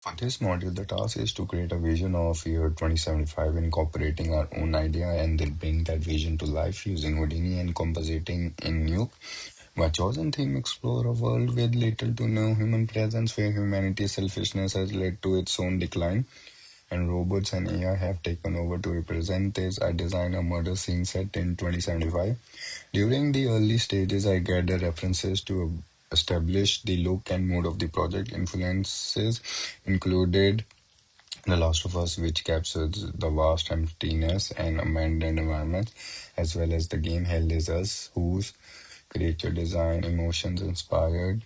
For this module, the task is to create a vision of year 2075, incorporating our own idea and then bring that vision to life using Houdini and compositing in Nuke. My chosen theme explore a world with little to no human presence where humanity's selfishness has led to its own decline and robots and AI have taken over to represent this. I designed a murder scene set in 2075. During the early stages, I gathered references to establish the look and mood of the project. Influences included The Last of Us, which captures the vast emptiness and abandoned environments, as well as the game Hell Is Us, whose creature design emotions inspired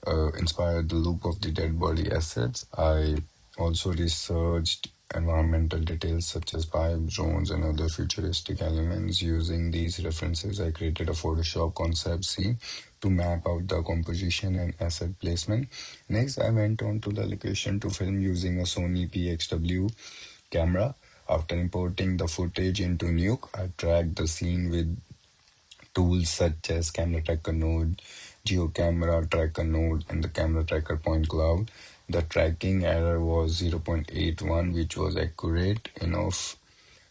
the look of the dead body assets. I also researched environmental details such as pipes, drones, and other futuristic elements. Using these references, I created a Photoshop concept scene to map out the composition and asset placement. Next, I went on to the location to film using a Sony PXW camera. After importing the footage into Nuke, I tracked the scene with tools such as Camera Tracker Node, GeoCamera Tracker Node, and the Camera Tracker Point Cloud. The tracking error was 0.81, which was accurate enough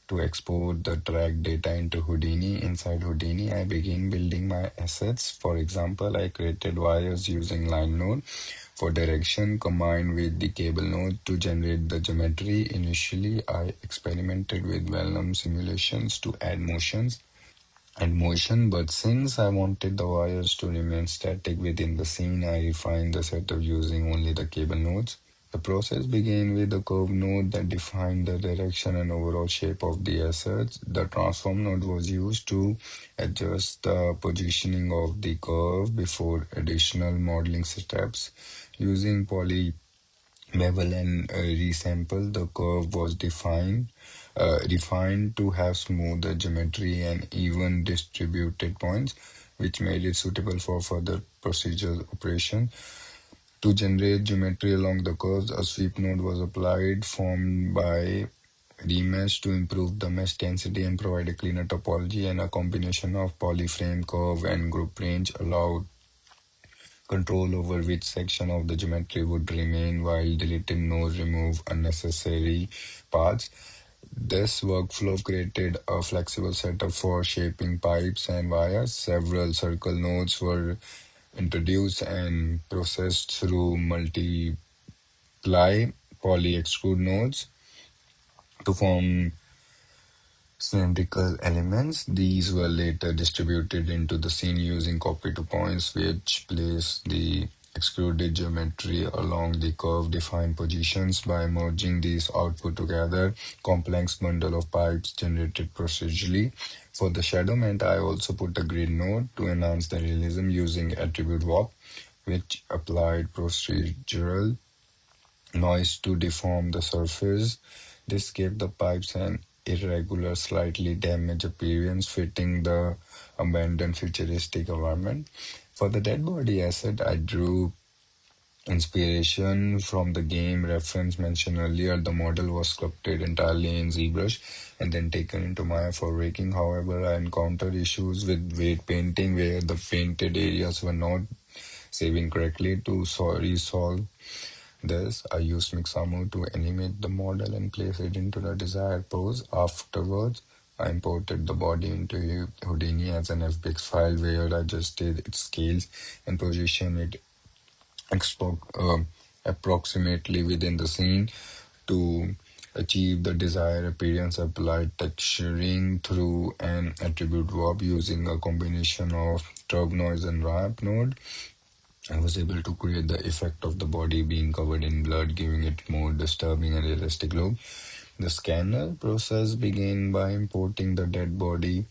to export the track data into Houdini. Inside Houdini, I began building my assets. For example, I created wires using line node for direction combined with the cable node to generate the geometry. Initially, I experimented with Vellum simulations to add motion, but since I wanted the wires to remain static within the scene, I refined the setup using only the cable nodes. The process began with the curve node that defined the direction and overall shape of the assets. The transform node was used to adjust the positioning of the curve before additional modeling steps. Using poly bevel and resample, the curve was refined to have smoother geometry and even distributed points, which made it suitable for further procedural operation. To generate geometry along the curves, a sweep node was applied, formed by remesh to improve the mesh density and provide a cleaner topology, and a combination of polyframe, curve, and group range allowed control over which section of the geometry would remain while deleting nodes remove unnecessary paths. This workflow created a flexible setup for shaping pipes and wires. Several circle nodes were introduced and processed through multiply poly extrude nodes to form cylindrical elements. These were later distributed into the scene using copy to points, which place the extruded geometry along the curve-defined positions. By merging these output together, complex bundle of pipes generated procedurally. For the shadow meant, I also put a grid node to enhance the realism using attribute warp, which applied procedural noise to deform the surface. This gave the pipes an irregular, slightly damaged appearance, fitting the abandoned futuristic environment. For the dead body asset, I drew inspiration from the game reference mentioned earlier. The model was sculpted entirely in ZBrush and then taken into Maya for raking. However, I encountered issues with weight painting where the painted areas were not saving correctly. To resolve this, I used Mixamo to animate the model and place it into the desired pose. Afterwards, I imported the body into Houdini as an FBX file where I adjusted its scales and positioned it approximately within the scene. To achieve the desired appearance, applied texturing through an attribute warp using a combination of turb noise and ramp node. I was able to create the effect of the body being covered in blood, giving it more disturbing and realistic look. The scanner process began by importing the dead body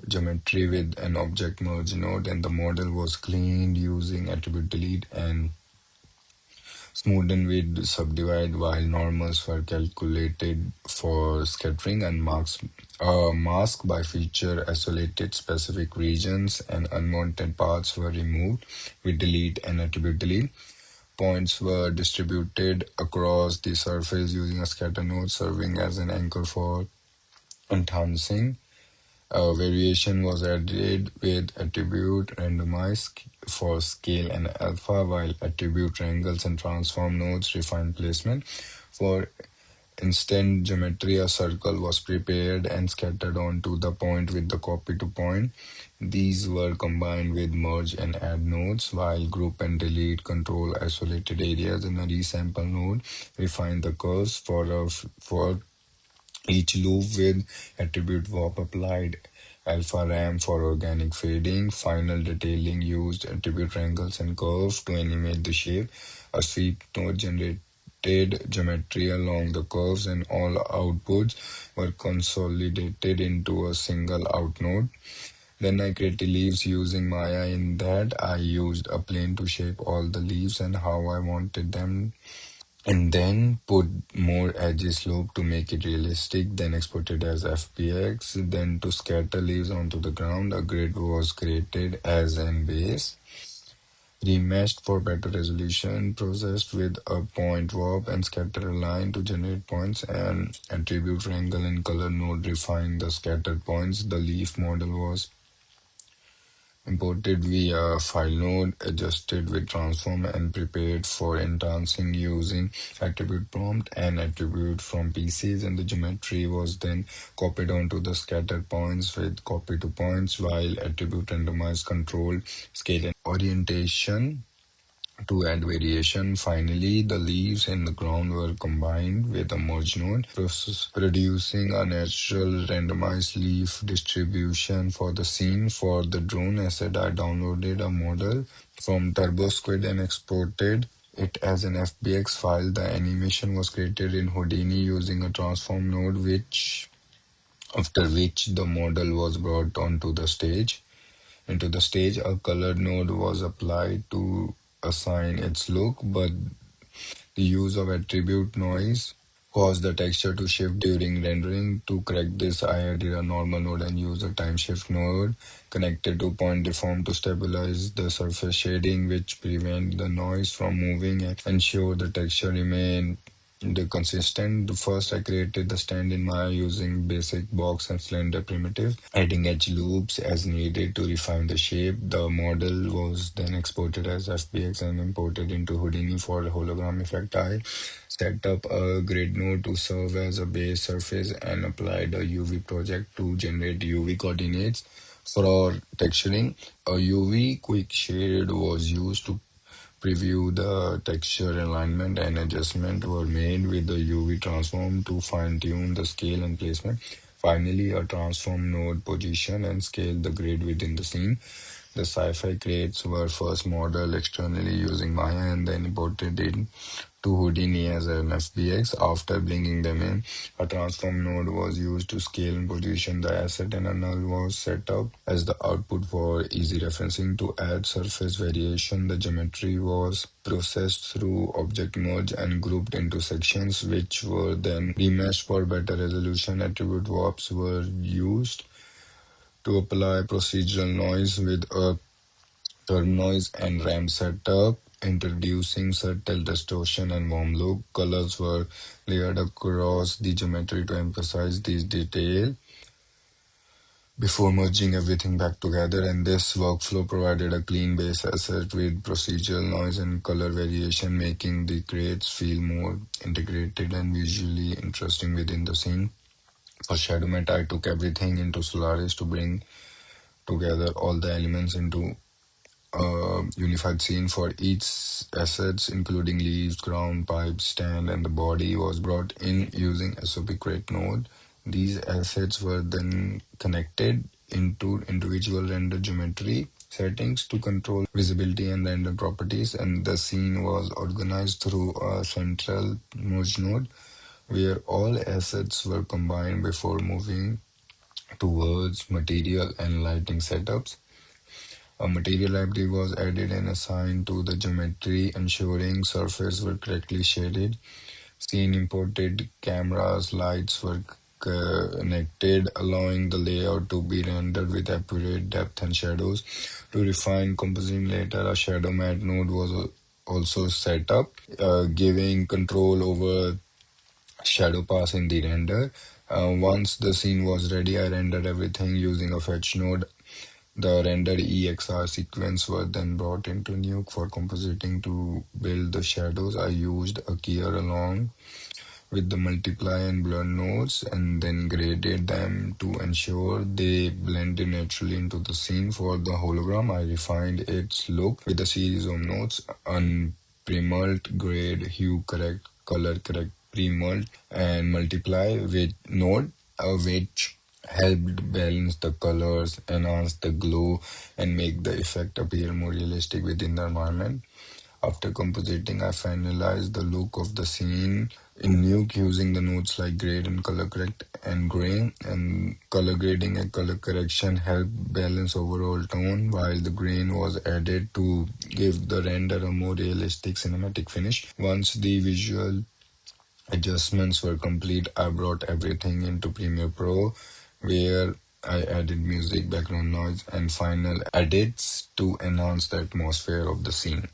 geometry with an object merge node, and the model was cleaned using attribute delete and smoothened with subdivide, while normals were calculated for scattering and mask by feature isolated specific regions, and unwanted paths were removed with delete and attribute delete. Points were distributed across the surface using a scatter node, serving as an anchor for enhancing A variation was added with attribute randomized for scale and alpha, while attribute triangles and transform nodes refine placement. For instant geometry, a circle was prepared and scattered onto the point with the copy to point. These were combined with merge and add nodes, while group and delete control isolated areas in a resample node. Refine the curves for each loop with attribute warp applied. Alpha RAM for organic fading. Final detailing used attribute triangles and curves to animate the shape. A sweep node generated geometry along the curves, and all outputs were consolidated into a single out node. Then I created leaves using Maya. In that, I used a plane to shape all the leaves and how I wanted them, and then put more edges loop to make it realistic, then exported as FBX. Then to scatter leaves onto the ground, a grid was created as an base. Remeshed for better resolution, processed with a point warp and scatter line to generate points, and attribute triangle and color node refined the scattered points. The leaf model was imported via file node, adjusted with transform, and prepared for enhancing using attribute prompt and attribute from pieces. And the geometry was then copied onto the scattered points with copy to points, while attribute randomized control, scale, and orientation to add variation. Finally, the leaves in the ground were combined with a merge node, producing a natural randomized leaf distribution for the scene. For the drone asset, I downloaded a model from TurboSquid and exported it as an FBX file. The animation was created in Houdini using a transform node, after which the model was brought onto the stage. Into the stage, a color node was applied to assign its look, but the use of attribute noise caused the texture to shift during rendering. To correct this, I added a normal node and used a time shift node connected to point deform to stabilize the surface shading, which prevent the noise from moving and ensure the texture remain consistent. First, I created the stand in Maya using basic box and slender primitive, adding edge loops as needed to refine the shape. The model was then exported as FBX and imported into Houdini for a hologram effect. I set up a grid node to serve as a base surface and applied a UV project to generate UV coordinates. For texturing, a UV quick shade was used to preview the texture alignment, and adjustment were made with the UV transform to fine-tune the scale and placement. Finally, a transform node position and scale the grid within the scene. The sci-fi crates were first modeled externally using Maya and then imported into Houdini as an FBX. After bringing them in, a transform node was used to scale and position the asset, and a null was set up as the output for easy referencing. To add surface variation, the geometry was processed through object merge and grouped into sections, which were then remeshed for better resolution. Attribute warps were used to apply procedural noise with a turn noise and ramp setup, introducing subtle distortion and warm look. Colors were layered across the geometry to emphasize these detail before merging everything back together, and this workflow provided a clean base asset with procedural noise and color variation, making the crates feel more integrated and visually interesting within the scene. For Shadowmat, I took everything into Solaris to bring together all the elements into a unified scene. For each assets, including leaves, ground, pipes, stand, and the body, was brought in using SOP crate node. These assets were then connected into individual render geometry settings to control visibility and render properties, and the scene was organized through a central merge node where all assets were combined before moving towards material and lighting setups. A material library was added and assigned to the geometry, ensuring surfaces were correctly shaded. Scene imported cameras, lights were connected, allowing the layout to be rendered with accurate depth and shadows. To refine compositing later, a shadow mat node was also set up, giving control over shadow pass in the render. Once the scene was ready, I rendered everything using a fetch node. The rendered EXR sequence were then brought into Nuke for compositing to build the shadows. I used a keyer along with the multiply and blur nodes and then graded them to ensure they blended naturally into the scene. For the hologram, I refined its look with a series of nodes: unpremult, grade, hue correct, color correct, premult, and multiply with node, which helped balance the colors, enhance the glow, and make the effect appear more realistic within the environment. After compositing, I finalized the look of the scene in Nuke using the nodes like grade and color correct and grain. And color grading and color correction helped balance overall tone, while the grain was added to give the render a more realistic cinematic finish. Once the visual adjustments were complete, I brought everything into Premiere Pro, where I added music, background noise, and final edits to enhance the atmosphere of the scene.